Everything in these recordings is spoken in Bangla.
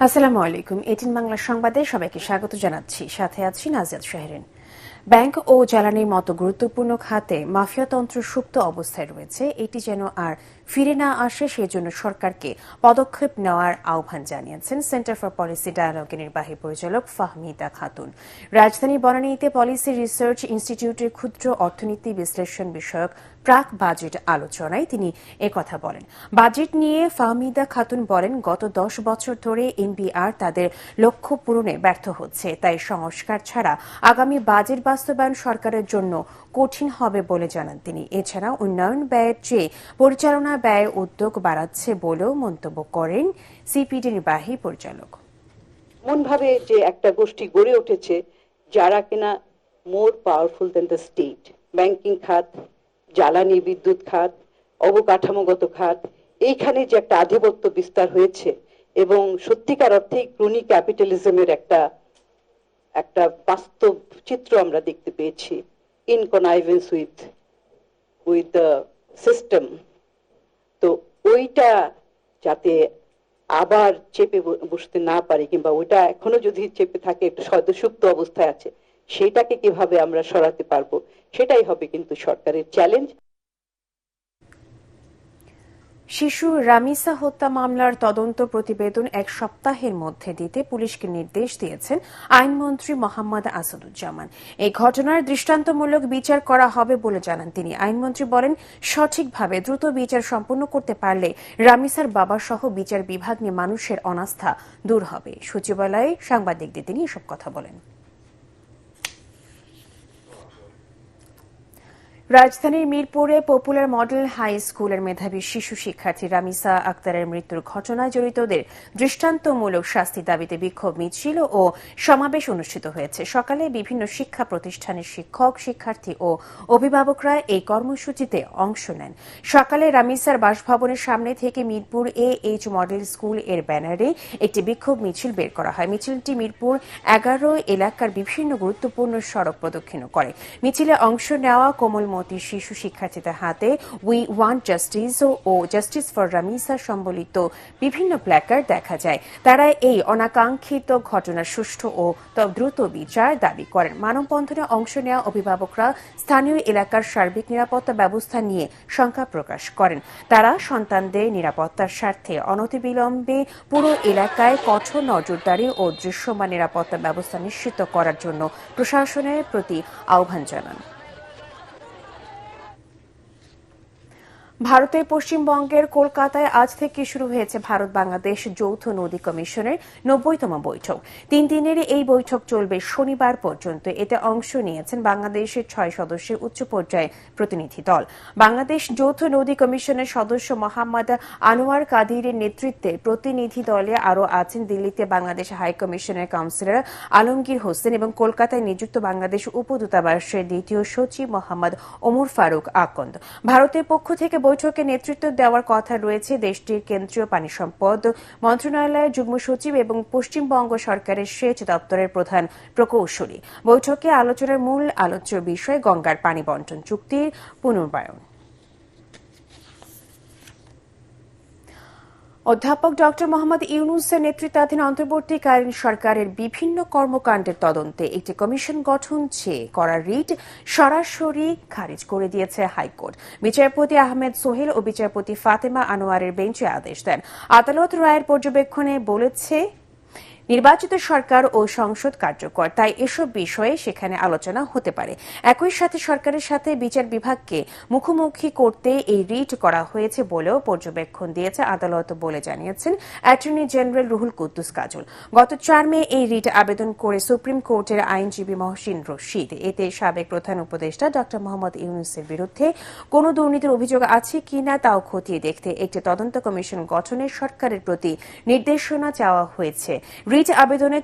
আসসালামু আলাইকুম। 18 বাংলা সংবাদে সবাইকে স্বাগত জানাচ্ছি। সাথে আছি নাজিয়াত শাহরিন। ব্যাংক ও জ্বালানির মতো গুরুত্বপূর্ণ খাতে মাফিয়াতন্ত্র সুপ্ত অবস্থায় রয়েছে। এটি যেন আর ফিরে না আসে সেজন্য সরকারকে পদক্ষেপ নেওয়ার আহ্বান জানিয়েছেন সেন্টার ফর পলিসি ডায়ালগের নির্বাহী পরিচালক ফাহমিদা খাতুন। রাজধানীর বনানীতে পলিসি রিসার্চ ইনস্টিটিউটের ক্ষুদ্র অর্থনীতি বিশ্লেষণ বিষয়ক প্রাক বাজেট আলোচনায় তিনি একথা বলেন। বাজেট নিয়ে ফাহমিদা খাতুন বলেন, গত 10 বছর ধরে এনবিআর তাদের লক্ষ্য পূরণে ব্যর্থ হচ্ছে। তাই সংস্কার ছাড়া আগামী বাজেট বাস্তবায়ন সরকারের জন্য কঠিন হবে বলে জানান তিনি। এছাড়া উন্নয়ন ব্যয়ের চেয়ে পরিচালনা ব্যয় উদ্যোগ বাড়াচ্ছে বলেও মন্তব্য করেন সিপিডি নির্বাহী পরিচালক। এমনভাবে যে একটা গোষ্ঠী গড়ে উঠেছে যারা কিনা more powerful than the state, banking খাত, জ্বালানি বিদ্যুৎ খাত, অবকাঠামোগত খাত, এইখানে যে একটা আধিপত্য বিস্তার হয়েছে এবং সত্যিকার অর্থে ক্রনি ক্যাপিটালিজমের একটা বাস্তব চিত্র আমরা দেখতে পেয়েছি, in connivance with the system. তো ওইটা যাতে আবার চেপে বসতে না পারে, কিংবা ওইটা এখনো যদি চেপে থাকে একটু সুপ্ত অবস্থায় আছে, সেটাকে কিভাবে আমরা সরাতে পারবো, সেটাই হবে কিন্তু সরকারের চ্যালেঞ্জ। শিশু রামিসা হত্যা মামলার তদন্ত প্রতিবেদন 1 সপ্তাহের মধ্যে দিতে পুলিশকে নির্দেশ দিয়েছেন আইনমন্ত্রী মোহাম্মদ আসাদুজ্জামান। এই ঘটনার দৃষ্টান্তমূলক বিচার করা হবে বলে জানান তিনি। আইনমন্ত্রী বলেন, সঠিকভাবে দ্রুত বিচার সম্পন্ন করতে পারলে রামিসার বাবা সহ বিচার বিভাগ নিয়ে মানুষের অনাস্থা দূর হবে। সচিবালয়ে সাংবাদিকদের তিনি এসব কথা বলেন। রাজধানীর মিরপুরে পপুলার মডেল হাই স্কুলের মেধাবী শিশু শিক্ষার্থী রামিসা আক্তারের মৃত্যুর ঘটনায় জড়িতদের দৃষ্টান্তমূলক শাস্তি দাবিতে বিক্ষোভ মিছিল ও সমাবেশ অনুষ্ঠিত হয়েছে। সকালে বিভিন্ন শিক্ষা প্রতিষ্ঠানের শিক্ষক, শিক্ষার্থী ও অভিভাবকরা এই কর্মসূচিতে অংশ নেন। সকালে রামিসার বাসভবনের সামনে থেকে মিরপুর AH মডেল স্কুল এর ব্যানারে একটি বিক্ষোভ মিছিল বের করা হয়। মিছিলটি মিরপুর 11 এলাকার বিভিন্ন গুরুত্বপূর্ণ সড়ক প্রদক্ষিণ করে। মিছিলে অংশ নেওয়া কোমল শিশু শিক্ষার্থীদের হাতে উই ওয়ান্ট জাস্টিস ও জাস্টিস ফর রামিসা সম্বলিত বিভিন্ন প্ল্যাকার্ড দেখা যায়। তারা এই অনাকাঙ্ক্ষিত ঘটনার সুষ্ঠু ও দ্রুত বিচার দাবি করেন। মানববন্ধনে অংশ নেওয়া অভিভাবকরা স্থানীয় এলাকার সার্বিক নিরাপত্তা ব্যবস্থা নিয়ে শঙ্কা প্রকাশ করেন। তারা সন্তানদের নিরাপত্তার স্বার্থে অনতিবিলম্বে পুরো এলাকায় কঠোর নজরদারি ও দৃশ্যমান নিরাপত্তা ব্যবস্থা নিশ্চিত করার জন্য প্রশাসনের প্রতি আহ্বান জানান। ভারতের পশ্চিমবঙ্গের কলকাতায় আজ থেকে শুরু হয়েছে ভারত বাংলাদেশ যৌথ নদী কমিশনের 90তম বৈঠক। 3 দিনের এই বৈঠক চলবে শনিবার পর্যন্ত। এতে অংশ নিয়েছেন বাংলাদেশের 6 সদস্যের উচ্চ পর্যায়ে প্রতিনিধি দল। বাংলাদেশ যৌথ নদী কমিশনের সদস্য মোহাম্মদ আনোয়ার কাদিরের নেতৃত্বে প্রতিনিধি দলে আরও আছেন দিল্লিতে বাংলাদেশ হাই কমিশনের কাউন্সিলর আলমগীর হোসেন এবং কলকাতায় নিযুক্ত বাংলাদেশ উপদূতাবাসের দ্বিতীয় সচিব মোহাম্মদ ওমর ফারুক আকন্দ। ভারতের পক্ষ থেকে বৈঠকে নেতৃত্ব দেওয়ার কথা রয়েছে দেশটির কেন্দ্রীয় পানি সম্পদ মন্ত্রণালয়ের যুগ্ম সচিব এবং পশ্চিমবঙ্গ সরকারের সেচ দপ্তরের প্রধান প্রকৌশলী। বৈঠকে আলোচনার মূল আলোচ্য বিষয় গঙ্গার পানি বন্টন চুক্তির পুনর্বায়ন। অধ্যাপক ড মোহাম্মদ ইউনূসের নেতৃত্বাধীন অন্তর্বর্তীকালীন সরকারের বিভিন্ন কর্মকাণ্ডের তদন্তে একটি কমিশন গঠন চেয়ে করা রিট সরাসরি খারিজ করে দিয়েছে হাইকোর্ট। বিচারপতি আহমেদ সোহেল ও বিচারপতি ফাতেমা আনোয়ারের বেঞ্চ আদেশ দেন। আদালত রায়ের পর্যবেক্ষণে বলেছে, নির্বাচিত সরকার ও সংসদ কার্যকর, তাই এসব বিষয়ে সেখানে আলোচনা হতে পারে। একই সাথে সরকারের সাথে বিচার বিভাগকে মুখোমুখি করতে এই রিট করা হয়েছে বলেও পর্যবেক্ষণ দিয়েছে আদালত বলে জানিয়েছেন অ্যাটর্নি জেনারেল রুহুল কুদ্দুস কাজল। গত 4 মে এই রিট আবেদন করে সুপ্রিম কোর্টের আইনজীবী মহসিন রশিদ। এতে সাবেক প্রধান উপদেষ্টা ড মোহাম্মদ ইউনূসের বিরুদ্ধে কোনো দুর্নীতির অভিযোগ আছে কিনা তাও খতিয়ে দেখতে একটি তদন্ত কমিশন গঠনের সরকারের প্রতি নির্দেশনা চাওয়া হয়েছে। রিট আবেদনে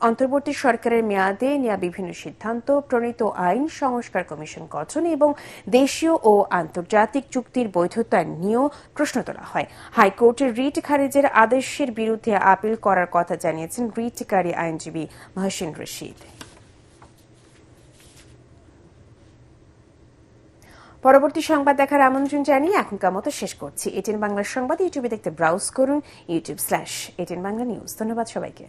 অন্তর্বর্তী সরকারের মেয়াদে নেওয়া বিভিন্ন সিদ্ধান্ত, প্রণীত আইন সংস্কার কমিশন গঠন এবং দেশীয় ও আন্তর্জাতিক চুক্তির বৈধতা নিয়েও প্রশ্ন তোলা হয়। হাইকোর্টের রিট খারিজের আদেশের বিরুদ্ধে আপিল করার কথা জানিয়েছেন রিটকারী আইনজীবী মহসিন রশিদ। পরবর্তী সংবাদ দেখার আমন্ত্রণ জানিয়ে এখনকার মতো শেষ করছি। এটিএন বাংলার সংবাদ ইউটিউবে দেখতে ব্রাউজ করুন youtube/এটিএন বাংলা নিউজ। ধন্যবাদ সবাইকে।